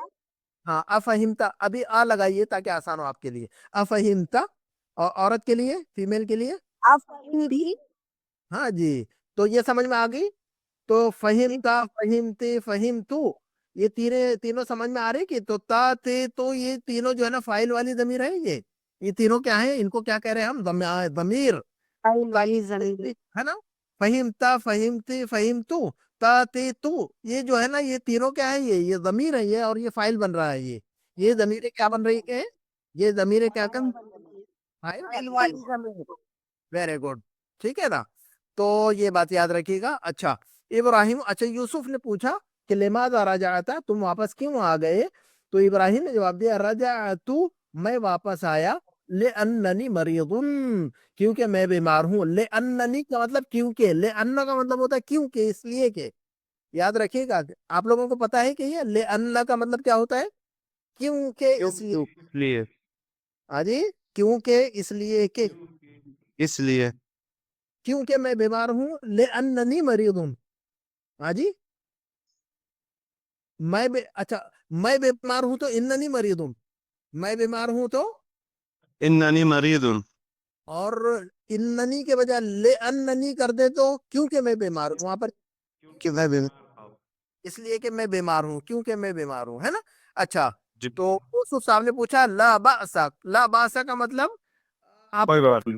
ہاں، افہمتا. ابھی آ لگائیے تاکہ آسان ہو آپ کے لیے. افہمتا. اور عورت کے لیے، فیمیل کے لیے، افهمتي. ہاں جی. تو یہ سمجھ میں آ گئی. تو فہمتا، فہمتے، فہمتو، یہ تینوں سمجھ میں آ رہے کہ تو تا تے تو یہ تینوں جو ہے نا فائل والی ضمیر ہے. یہ تینوں کیا ہیں؟ ان کو کیا کہہ رہے ہیں ہم؟ ضمیر، فاعل والی ضمیر. ہے نا. فہمتا، فہمتے، فہمتو، تا تے تو، یہ جو ہے نا یہ تینوں کیا ہے؟ یہ ضمیر ہے، یہ اور یہ فائل بن رہا ہے. یہ ضمیریں کیا بن رہی ہے؟ یہ ضمیریں کیا کم؟ فاعل والی ضمیر. Very good. ٹھیک ہے نا. تو یہ بات یاد رکھیے گا. اچھا ابراہیم، اچھا یوسف نے پوچھا کہ لماذا رجعت، تم واپس کیوں آ گئے؟ تو ابراہیم نے جواب دیا رجعت، میں واپس آیا، لأننی مریض، کیونکہ میں بیمار ہوں. لأننی کا مطلب کیونکہ، لأن کا مطلب ہوتا ہے کیونکہ، اس لیے کہ. یاد رکھیے گا. آپ لوگوں کو پتا ہے کہ یہ لأن کا مطلب کیا ہوتا ہے؟ کیونکہ، اس لیے. ہاں جی. کیونکہ، اس لیے کہ، اس لیے. کیونکہ میں بیمار ہوں. لأننی مریض ہوں. ہاں جی. اچھا، میں بیمار ہوں تو اننی مریض ہوں. میں بیمار ہوں تو، اننی مریض. اور اننی کے بجائے لأننی کر دے تو کیونکہ میں بیمار ہوں. وہاں پر اس لیے کہ میں بیمار ہوں، کیونکہ میں بیمار ہوں، ہے نا. اچھا. جی. تو یوسف صاحب نے پوچھا لا بأس. لا بأس کا مطلب آپ کوئی بات نہیں.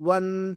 1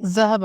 ذهب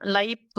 لعبت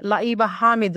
لعب حامد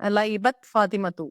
لعبت فاطمة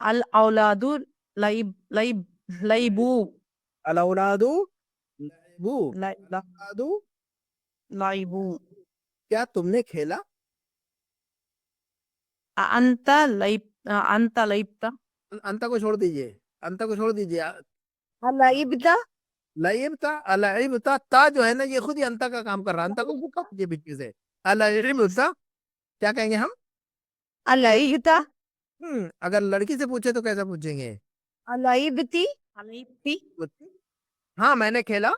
الأولاد لعبوا الاولاد بو لا- الاولاد لعبوا کیا تم نے کھیلا؟ أنت لعبت انتا کو چھوڑ دیجئے، انتا کو چھوڑ دیجئے. هلا يبدأ لعبتا العبتا تا جو ہے نا یہ خود ہی انتا کا کام کر رہا ہے. انتا کو کب یہ بیچ سے العبتا کیا کہیں گے ہم؟ هلا يبدأ اگر لڑکی سے پوچھے تو کیسا پوچھیں گے؟ هلا يبتي ہاں میں نے کھیلا.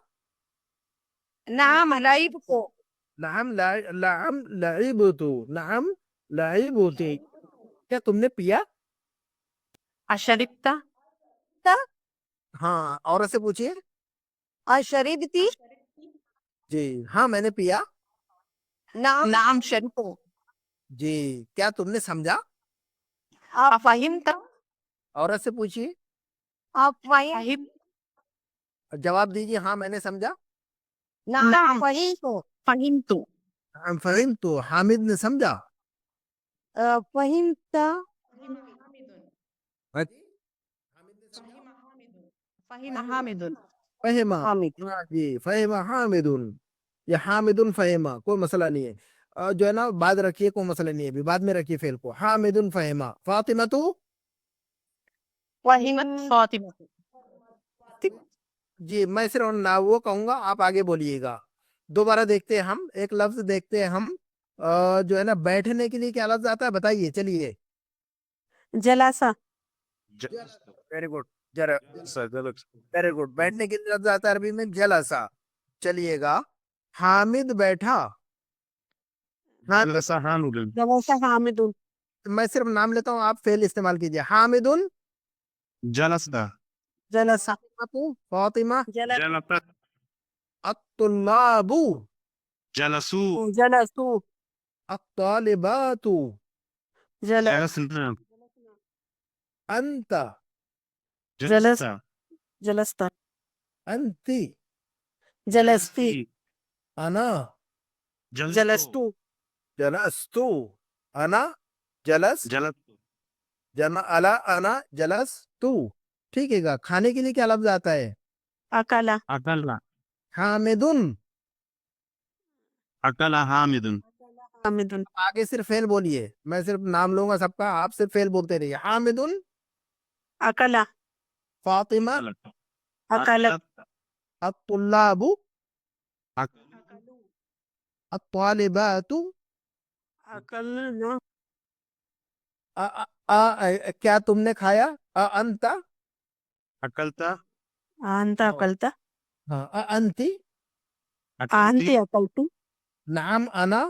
نعم هلا يبقوا نعم نعم لعبتو نعم لعبتی. کیا تم نے پیا؟ أشربت ہاں عورت سے پوچھئے. شربتي جی ہاں میں نے پیا. نعم شربت جی کیا تم نے سمجھا؟ أفهمت عورت سے پوچھئے. فهمت جواب دیجئے ہاں میں نے سمجھا. نعم فهمت فهمت ہم فہمت تو حامد نے سمجھا. فهمت فهم حامد فہم حامد جی فہم حامد. یہ حامد فہم کوئی مسئلہ نہیں ہے. جو ہے نا بعد رکھیے کوئی مسئلہ نہیں ہے. ابھی بعد میں رکھیے فعل کو. حامد فہم. فاطمہ تو فهمت فاطمة جی میں صرف نا وہ کہوں گا آپ آگے بولیے گا. دوبارہ دیکھتے ہیں ہم ایک لفظ دیکھتے ہیں ہم. جو ہے نا بیٹھنے کے لیے کیا لفظ آتا ہے بتائیے چلیے. جلسة ویری گڈ ویری گڈ. بیٹھنے کے لیے لفظ آتا ہے عربی میں جلسا. چلیے گا حامد بیٹھا. جلس حامد جلسة حامد میں صرف نام لیتا ہوں آپ فعل استعمال کیجئے. حامد جلست جلسة فاطمہ جلست الطلاب جلسوا جلسوا الطالبات جلسنا انت جلست جلست انت جلستي انا جلست جلست انا جلس انا جلست. ٹھیک ہے گا. کھانے کے لیے کیا لفظ آتا ہے؟ أكل أكل حامد. أكل حامد حامد آگے صرف فعل بولیے. میں صرف نام لوں گا سب کا آپ صرف فعل بولتے رہیے. حامد أكل فاطمہ أكل الطلاب الطالبات. أكلنا کیا تم نے کھایا؟ انت أكلت أنت أكلت انت. أنت أكلت نعم انا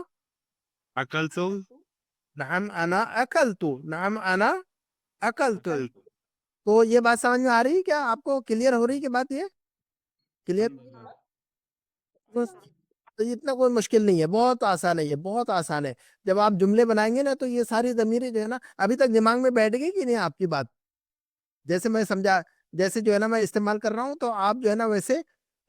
أكلت نعم انا اکلت. نعم انا اکلت. تو یہ بات سمجھ میں آ رہی ہے کیا آپ کو؟ کلیئر ہو رہی کہ بات یہ کلیئر؟ تو اتنا کوئی مشکل نہیں ہے. بہت آسان ہے. یہ بہت آسان ہے. جب آپ جملے بنائیں گے نا تو یہ ساری ضمیریں جو ہے نا ابھی تک دماغ میں بیٹھ گئی کہ نہیں آپ کی بات؟ جیسے میں سمجھا جیسے جو ہے نا میں استعمال کر رہا ہوں تو آپ جو ہے نا ویسے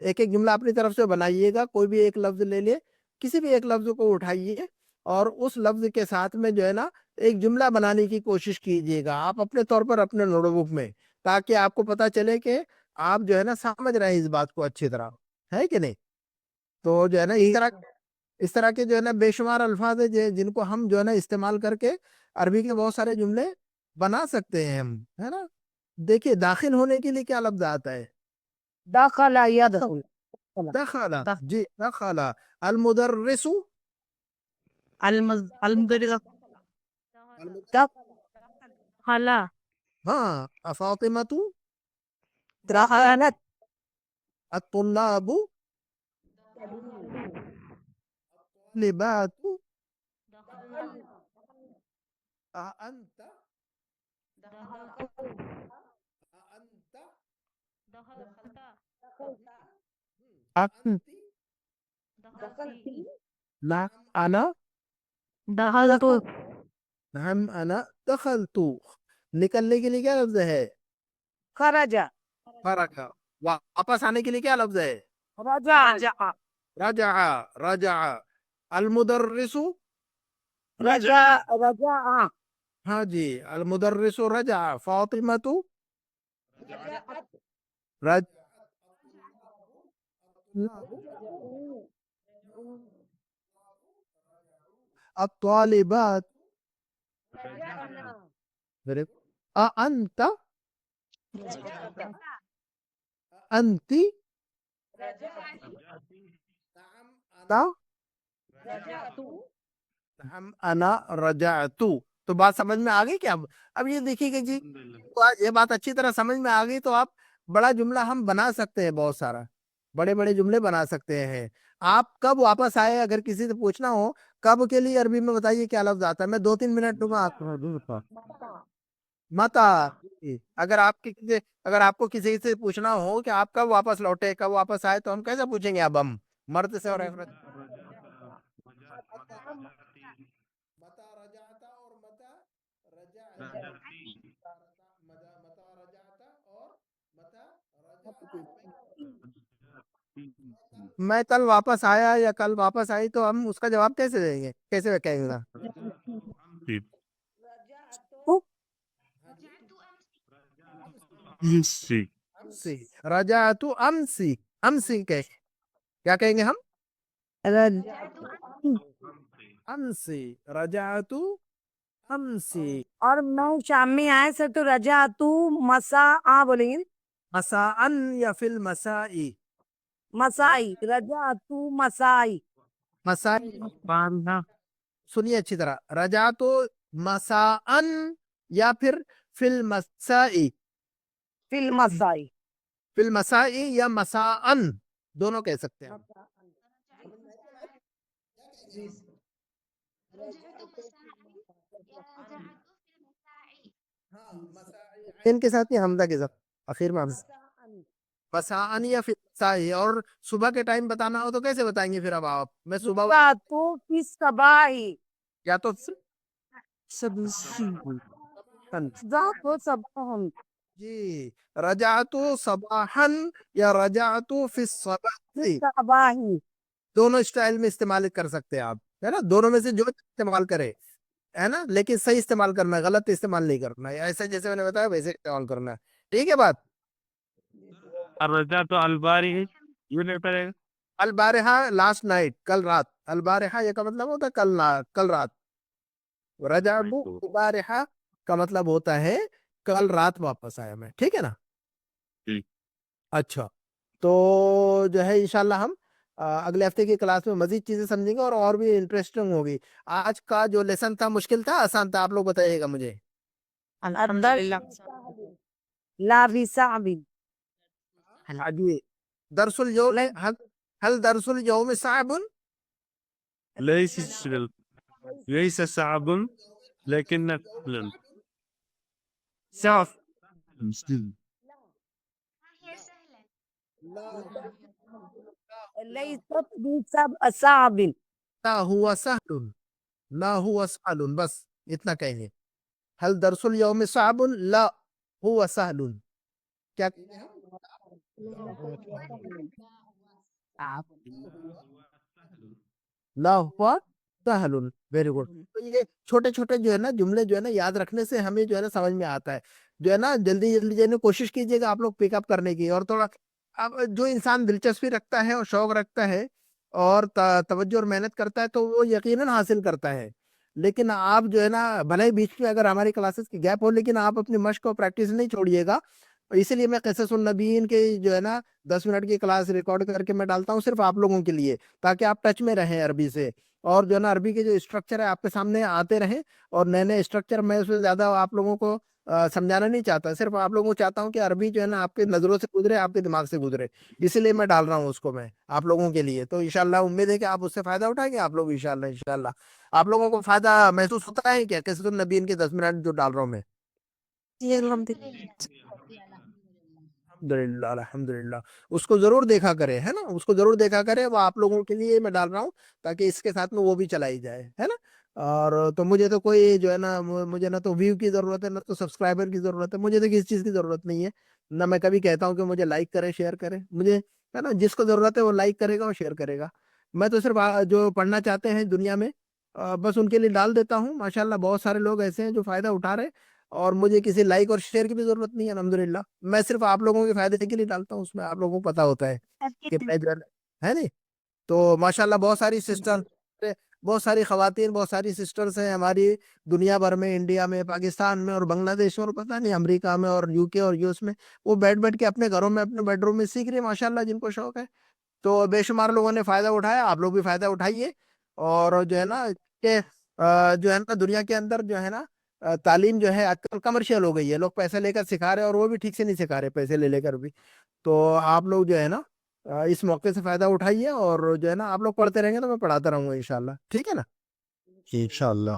ایک ایک جملہ اپنی طرف سے بنائیے گا. کوئی بھی ایک لفظ لے لے کسی بھی ایک لفظ کو اٹھائیے اور اس لفظ کے ساتھ میں جو ہے نا ایک جملہ بنانے کی کوشش کیجیے گا آپ اپنے طور پر اپنے نوٹ بک میں, تاکہ آپ کو پتا چلے کہ آپ جو ہے نا سمجھ رہے ہیں اس بات کو اچھی طرح, ہے کہ نہیں. تو جو ہے نا اس طرح کے جو ہے نا بے شمار الفاظ ہیں جن کو ہم جو ہے نا استعمال کر کے عربی کے بہت سارے جملے بنا سکتے ہیں ہم, ہے نا. دیکھیے داخل ہونے کے لیے کیا لفظ آتا ہے؟ دخل يدخل دخل. جی دخل. المدرس المدرس خلا ہاں. فاطمة دخلت الطلاب لبات أنت أنت نعم أنا دخلت نعم أنا دخلت. نکلنے کے لیے کیا لفظ ہے؟ خرج فرق. واپس آنے کے لیے کیا لفظ ہے؟ رجع رجع. رجع. المدرس رجع ہاں جی المدرس رجع فاطمہ رج الطالبات أنت أنت نعم أنا رجعت. تو بات سمجھ میں آ گئی کیا؟ اب یہ دیکھیے کہ جی تو یہ بات اچھی طرح سمجھ میں آ گئی تو آپ بڑا جملہ ہم بنا سکتے ہیں، بہت سارا بڑے بڑے جملے بنا سکتے ہیں. آپ کب واپس آئے اگر کسی سے پوچھنا ہو کب کے لیے عربی میں بتائیے کیا لفظ آتا ہے. میں 2-3 منٹ دوں گا آپ کو. متا. اگر آپ کو کسی سے پوچھنا ہو کہ آپ کب واپس لوٹے کب واپس آئے تو ہم کیسے پوچھیں گے؟ اب ہم مرد سے اور عورت متا رجعتا اور متا میں کل واپس آیا یا کل واپس آئی تو ہم اس کا جواب کیسے دیں گے؟ کیسے کہیں گے؟ رجعت امسی. امسی کیا کہیں گے ہم؟ امسی رجعت امسی. اور میں شام میں آئے سے تو رجا تو مسا بولیں گے. مساء یا فی المسائی. مسائی رجا تو مسائی. مسائی سنیے اچھی طرح. رجعت مساء یا پھر فی المسائی. فی المسائی. فی المسائی یا مساء دونوں کہہ سکتے ہیں. ان کے ساتھ ہی حمزہ کے ساتھ آخر میں مساء یا فی المسائی. اور صبح کے ٹائم بتانا ہو تو کیسے بتائیں گے پھر؟ اب آپ میں صبح تو فی صباحی یا تو جی رجعت صباحا یا رجعت فی الصباح صباحی. دونوں اسٹائل میں استعمال کر سکتے ہیں آپ، ہے نا؟ دونوں میں سے جو استعمال کرے، ہے نا؟ لیکن صحیح استعمال کرنا ہے، غلط استعمال نہیں کرنا ہے. ایسے جیسے میں نے بتایا ویسے استعمال کرنا ہے. ٹھیک ہے بات؟ الرجعت الباری یہ نہیں پڑے گا. البارحہ لاسٹ نائٹ، کل رات. البارحہ یہ کا مطلب ہوتا ہے کل رات. رجعت البارحہ کا مطلب ہوتا ہے کل رات واپس آیا میں. ٹھیک ہے نا؟ ٹھیک. اچھا تو جو ہے انشاءاللہ ہم اگلے ہفتے کی کلاس میں مزید چیزیں سمجھیں گے اور بھی انٹرسٹنگ ہوگی. آج کا جو لیسن تھا مشکل تھا آسان تھا؟ آپ لوگ بتائیے گا مجھے. الحمدللہ. لا فی صعب. جی درس اليوم هل درس اليوم صعب؟ ليس صعب لكن صعب. لیست بصعب. لا هو سهل. لا هو سهل. بس اتنا کہیں گے. هل درس اليوم صعب؟ لا هو سهل. کیا لا ہوا سہل. Very good. تو یہ چھوٹے چھوٹے جو ہے نا جملے جو ہے نا یاد رکھنے سے ہمیں جو ہے نا سمجھ میں آتا ہے. جو ہے نا جلدی جلدی جو ہے نا کوشش کیجیے گا آپ لوگ پک اپ کرنے کی. اور تھوڑا اب جو انسان دلچسپی رکھتا ہے اور شوق رکھتا ہے اور توجہ اور محنت کرتا ہے تو وہ یقیناً حاصل کرتا ہے. لیکن آپ جو ہے نا بھلے ہی بیچ میں اگر ہماری کلاسز کی گیپ ہو لیکن آپ اپنی مشق اور پریکٹس نہیں چھوڑیے گا. اسی لیے میں قصص النبیین کے جو ہے نا 10 منٹ کی کلاس ریکارڈ کر کے میں ڈالتا ہوں صرف آپ لوگوں کے لیے تاکہ آپ ٹچ میں رہیں عربی سے. اور جو ہے نا عربی کے جو اسٹرکچر ہے آپ کے سامنے آتے رہیں اور نئے نئے اسٹرکچر. میں اس میں زیادہ آپ لوگوں کو سمجھانا نہیں چاہتا، صرف آپ لوگوں کو چاہتا ہوں کہ عربی جو ہے نا آپ کے نظروں سے گزرے، آپ کے دماغ سے گزرے. اسی لیے میں ڈال رہا ہوں اس کو میں آپ لوگوں کے لیے. تو انشاءاللہ امید ہے کہ آپ اس سے فائدہ اٹھائیں گے. آپ لوگ انشاءاللہ آپ لوگوں کو فائدہ محسوس ہوتا ہے کیا قصۃ النبیین کے 10 منٹ جو ڈال رہا ہوں میں؟ الحمدللہ الحمدللہ. اس کو ضرور دیکھا کرے، ہے نا؟ اس کو ضرور دیکھا کرے. وہ آپ لوگوں کے لیے میں ڈال رہا ہوں تاکہ اس کے ساتھ میں وہ بھی چلائی جائے، ہے نا؟ اور تو مجھے تو کوئی جو ہے نا مجھے نہ تو ویو کی ضرورت ہے نہ تو سبسکرائبر کی ضرورت ہے. مجھے تو کسی چیز کی ضرورت نہیں ہے. نہ میں کبھی کہتا ہوں کہ مجھے لائک کرے شیئر کرے. مجھے ہے نا جس کو ضرورت ہے وہ لائک کرے گا اور شیئر کرے گا. میں تو صرف جو پڑھنا چاہتے ہیں دنیا میں بس ان کے لیے ڈال دیتا ہوں. ماشاءاللہ بہت سارے لوگ ایسے ہیں جو فائدہ اٹھا رہے ہیں, اور مجھے کسی لائک اور شیئر کی بھی ضرورت نہیں ہے. الحمدللہ میں صرف آپ لوگوں کے فائدے کے لیے ڈالتا ہوں, اس میں آپ لوگوں کو پتا ہوتا ہے کہ میں جو ہے نہیں. تو ماشاءاللہ بہت ساری سسٹر, بہت ساری خواتین, بہت ساری سسٹرز ہیں ہماری دنیا بھر میں, انڈیا میں, پاکستان میں, اور بنگلہ دیش میں, اور پتہ نہیں امریکہ میں, اور یو کے اور یو ایس میں. وہ بیٹھ بیٹھ کے اپنے گھروں میں, اپنے بیڈ روم میں سیکھ رہے ہیں ماشاءاللہ, جن کو شوق ہے. تو بے شمار لوگوں نے فائدہ اٹھایا, آپ لوگ بھی فائدہ اٹھائیے. اور جو ہے نا کہ جو ہے نا دنیا کے اندر جو ہے نا تعلیم جو ہے آج کل کمرشل ہو گئی ہے. لوگ پیسے لے کر سکھا رہے ہیں, اور وہ بھی ٹھیک سے نہیں سکھا رہے پیسے لے لے کر بھی. تو آپ لوگ جو ہے نا اس موقع سے فائدہ اٹھائیے, اور جو ہے نا آپ لوگ پڑھتے رہیں گے تو میں پڑھاتا رہوں گا انشاءاللہ. ٹھیک ہے نا؟ انشاءاللہ.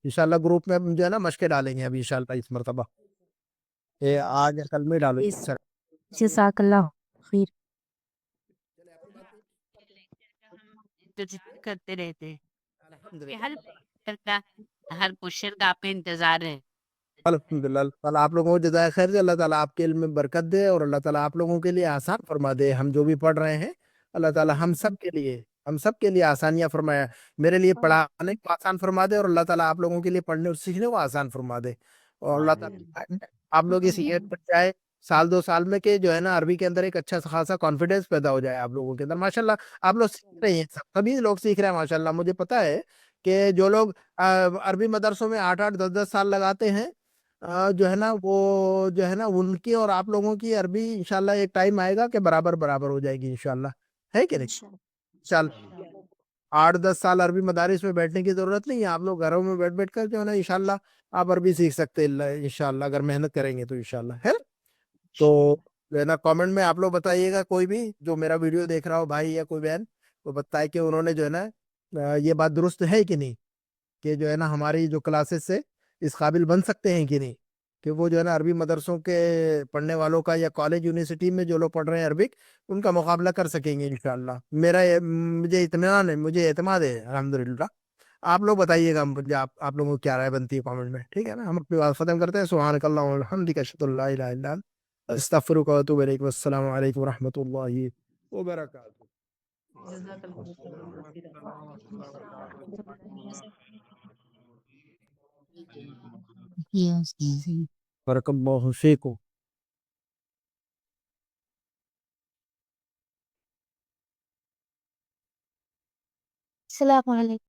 انشاءاللہ گروپ میں ہم جو ہے نا مشقیں ڈالیں گے ابھی انشاءاللہ اس مرتبہ. یہ آج یا کل میں ڈالو گے سر. جزاک اللہ خیر. کرتے رہتے ہیں کہ الحمدللہ ہر لیکچر کا ہر کوشچن کا آپ کا انتظار ہے. الحمدللہ. اللہ تعالیٰ آپ لوگوں کو جزائے خیر دے, اللہ تعالیٰ آپ کے علم میں برکت دے, اور اللہ تعالیٰ آپ لوگوں کے لیے آسان فرما دے. ہم جو بھی پڑھ رہے ہیں اللہ تعالیٰ ہم سب کے لیے آسانیاں فرمایا. میرے لیے پڑھانے کو آسان فرما دے, اور اللہ تعالیٰ آپ لوگوں کے لیے پڑھنے اور سیکھنے کو آسان فرما دے. اور اللہ تعالیٰ آپ لوگ اس ایئر پر جائے سال 2 سال میں کہ جو ہے نا عربی کے اندر ایک اچھا خاصا کانفیڈینس پیدا ہو جائے آپ لوگوں کے اندر. ماشاءاللہ آپ لوگ سیکھ رہے ہیں, سبھی لوگ سیکھ رہے ہیں ماشاءاللہ. مجھے پتا ہے کہ جو لوگ عربی مدرسوں میں 8 8 10 10 سال لگاتے ہیں, جو ہے نا وہ جو ہے نا ان کی اور آپ لوگوں کی عربی انشاءاللہ ایک ٹائم آئے گا کہ برابر برابر ہو جائے گی انشاءاللہ. ہے کہ نہیں؟ چل 8 10 سال عربی مدارس میں بیٹھنے کی ضرورت نہیں ہے. آپ لوگ گھروں میں بیٹھ بیٹھ کر جو ہے نا انشاءاللہ آپ عربی سیکھ سکتے ہیں انشاءاللہ, اگر محنت کریں گے تو انشاءاللہ. ہے نا؟ تو جو ہے نا کامنٹ میں آپ لوگ بتائیے گا, کوئی بھی جو میرا ویڈیو دیکھ رہا ہو بھائی یا کوئی بہن, وہ بتائے کہ انہوں نے جو ہے نا یہ بات درست ہے کہ نہیں, کہ جو ہے نا ہماری جو کلاسز سے اس قابل بن سکتے ہیں کہ نہیں, کہ وہ جو ہے نا عربی مدرسوں کے پڑھنے والوں کا یا کالج یونیورسٹی میں جو لوگ پڑھ رہے ہیں عربک, ان کا مقابلہ کر سکیں گے انشاءاللہ. مجھے اطمینان ہے, مجھے اعتماد ہے الحمدللہ. آپ لوگ بتائیے گا مجھے آپ لوگوں کو کیا رائے بنتی ہے کامنٹ میں. ٹھیک ہے نا؟ ہم اپنی بات ختم کرتے ہیں. سبحانک اللہم و بحمدک, اشہد ان لا الہ الا انت, استغفرک و اتوب الیک. والسلام علیکم و رحمۃ اللہ وبرکاتہ. جزاک بارک اللہ فیکم. السلام علیکم.